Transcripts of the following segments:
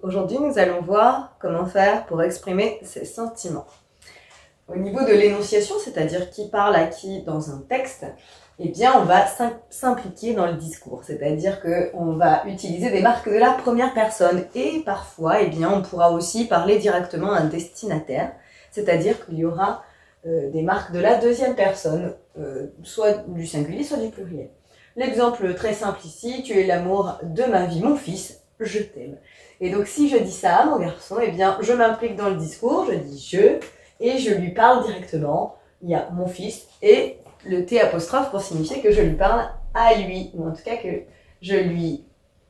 Aujourd'hui, nous allons voir comment faire pour exprimer ses sentiments. Au niveau de l'énonciation, c'est-à-dire qui parle à qui dans un texte, eh bien, on va s'impliquer dans le discours, c'est-à-dire qu'on va utiliser des marques de la première personne et parfois, eh bien, on pourra aussi parler directement à un destinataire, c'est-à-dire qu'il y aura des marques de la deuxième personne, soit du singulier, soit du pluriel. L'exemple très simple ici, tu es l'amour de ma vie, mon fils, je t'aime. Et donc si je dis ça à mon garçon, eh bien je m'implique dans le discours, je dis je, et je lui parle directement. Il y a mon fils et le T apostrophe pour signifier que je lui parle à lui, ou en tout cas que je lui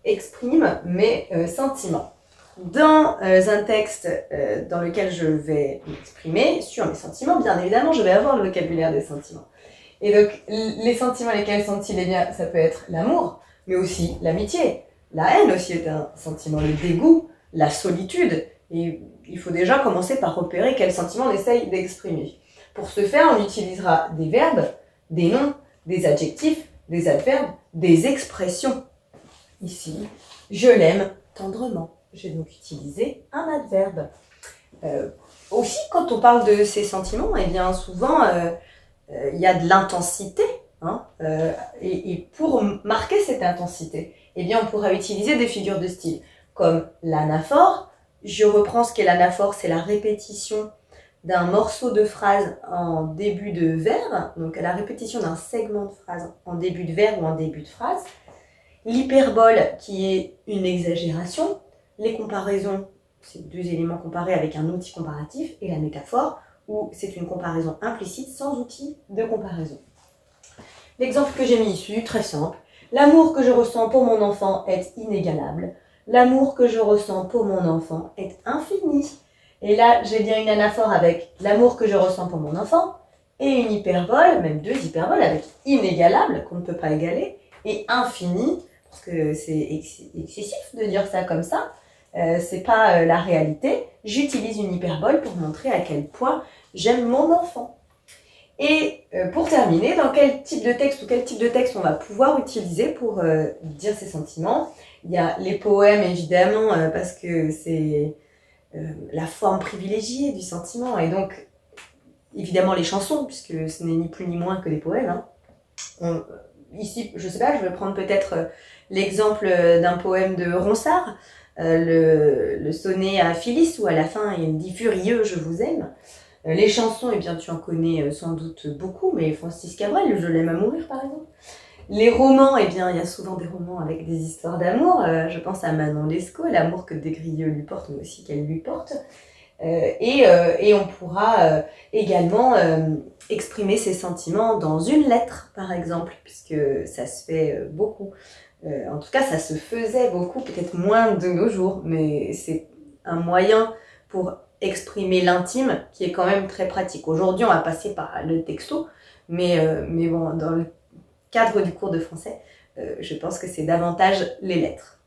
exprime mes sentiments. Dans un texte dans lequel je vais m'exprimer sur mes sentiments, bien évidemment, je vais avoir le vocabulaire des sentiments. Et donc, les sentiments, lesquels sont-ils? Eh bien, ça peut être l'amour, mais aussi l'amitié. La haine aussi est un sentiment, le dégoût, la solitude. Et il faut déjà commencer par repérer quels sentiments on essaye d'exprimer. Pour ce faire, on utilisera des verbes, des noms, des adjectifs, des adverbes, des expressions. Ici, je l'aime tendrement. Je vais donc utiliser un adverbe. Aussi, quand on parle de ces sentiments, eh bien souvent, il y a de l'intensité. Hein, et pour marquer cette intensité, eh bien, on pourra utiliser des figures de style comme l'anaphore. Je reprends ce qu'est l'anaphore, c'est la répétition d'un morceau de phrase en début de vers, donc la répétition d'un segment de phrase en début de vers ou en début de phrase. L'hyperbole qui est une exagération, les comparaisons, c'est deux éléments comparés avec un outil comparatif, et la métaphore où c'est une comparaison implicite sans outil de comparaison. L'exemple que j'ai mis ici, très simple. L'amour que je ressens pour mon enfant est inégalable. L'amour que je ressens pour mon enfant est infini. Et là, j'ai bien une anaphore avec l'amour que je ressens pour mon enfant et une hyperbole, même deux hyperboles avec inégalable, qu'on ne peut pas égaler, et infini, parce que c'est excessif de dire ça comme ça. C'est pas la réalité. J'utilise une hyperbole pour montrer à quel point j'aime mon enfant. Et pour terminer, dans quel type de texte ou quel type de texte on va pouvoir utiliser pour dire ses sentiments? Il y a les poèmes évidemment parce que c'est la forme privilégiée du sentiment, et donc évidemment les chansons puisque ce n'est ni plus ni moins que des poèmes. Hein. Ici, je sais pas, je vais prendre peut-être l'exemple d'un poème de Ronsard, le sonnet à Phyllis où à la fin il dit « Furieux, je vous aime ». Les chansons, eh bien, tu en connais sans doute beaucoup, mais Francis Cabrel, Je l'aime à mourir, par exemple. Les romans, eh bien, il y a souvent des romans avec des histoires d'amour. Je pense à Manon Lescaut, l'amour que Des Grieux lui porte, mais aussi qu'elle lui porte. Et on pourra également exprimer ses sentiments dans une lettre, par exemple, puisque ça se fait beaucoup. En tout cas, ça se faisait beaucoup, peut-être moins de nos jours, mais c'est un moyen pour exprimer l'intime qui est quand même très pratique. Aujourd'hui, on va passer par le texto, mais bon, dans le cadre du cours de français, je pense que c'est davantage les lettres.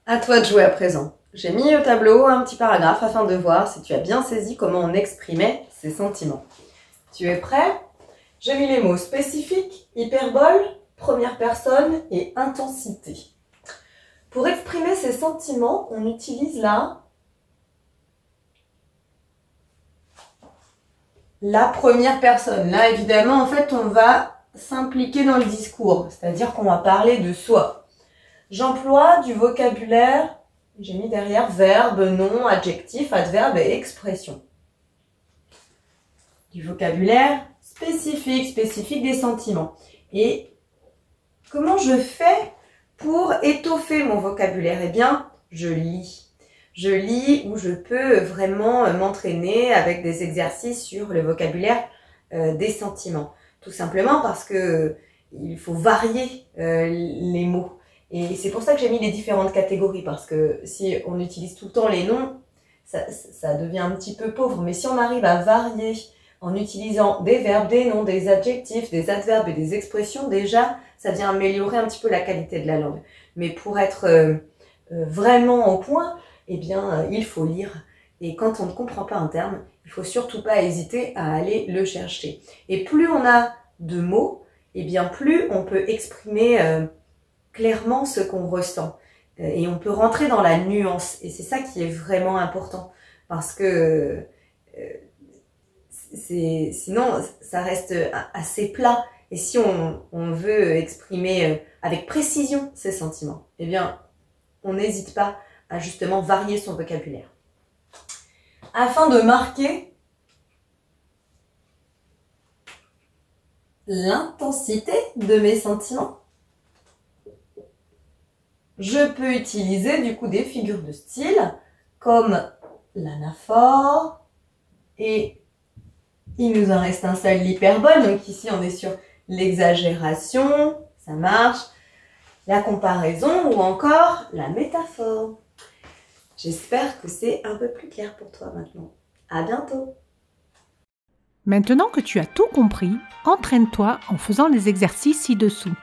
À toi de jouer à présent. J'ai mis au tableau un petit paragraphe afin de voir si tu as bien saisi comment on exprimait ses sentiments. Tu es prêt? J'ai mis les mots spécifique, hyperbole, première personne et intensité. Pour exprimer ses sentiments, on utilise la première personne. Là, évidemment, en fait, on va s'impliquer dans le discours, c'est-à-dire qu'on va parler de soi. J'emploie du vocabulaire, j'ai mis derrière verbe, nom, adjectif, adverbe et expression. Du vocabulaire spécifique des sentiments. Et comment je fais pour étoffer mon vocabulaire? Eh bien, je lis. Je lis où je peux vraiment m'entraîner avec des exercices sur le vocabulaire des sentiments. Tout simplement parce que il faut varier les mots. Et c'est pour ça que j'ai mis les différentes catégories, parce que si on utilise tout le temps les noms, ça devient un petit peu pauvre. Mais si on arrive à varier en utilisant des verbes, des noms, des adjectifs, des adverbes et des expressions, déjà, ça vient améliorer un petit peu la qualité de la langue. Mais pour être vraiment au point, eh bien, il faut lire. Et quand on ne comprend pas un terme, il faut surtout pas hésiter à aller le chercher. Et plus on a de mots, eh bien, plus on peut exprimer clairement ce qu'on ressent. Et on peut rentrer dans la nuance. Et c'est ça qui est vraiment important. Parce que sinon, ça reste assez plat. Et si on veut exprimer avec précision ses sentiments, eh bien, on n'hésite pas à justement varier son vocabulaire. Afin de marquer l'intensité de mes sentiments, je peux utiliser du coup des figures de style comme l'anaphore et il nous en reste un seul, l'hyperbole. Donc ici on est sur l'exagération, ça marche, la comparaison ou encore la métaphore. J'espère que c'est un peu plus clair pour toi maintenant. À bientôt! Maintenant que tu as tout compris, entraîne-toi en faisant les exercices ci-dessous.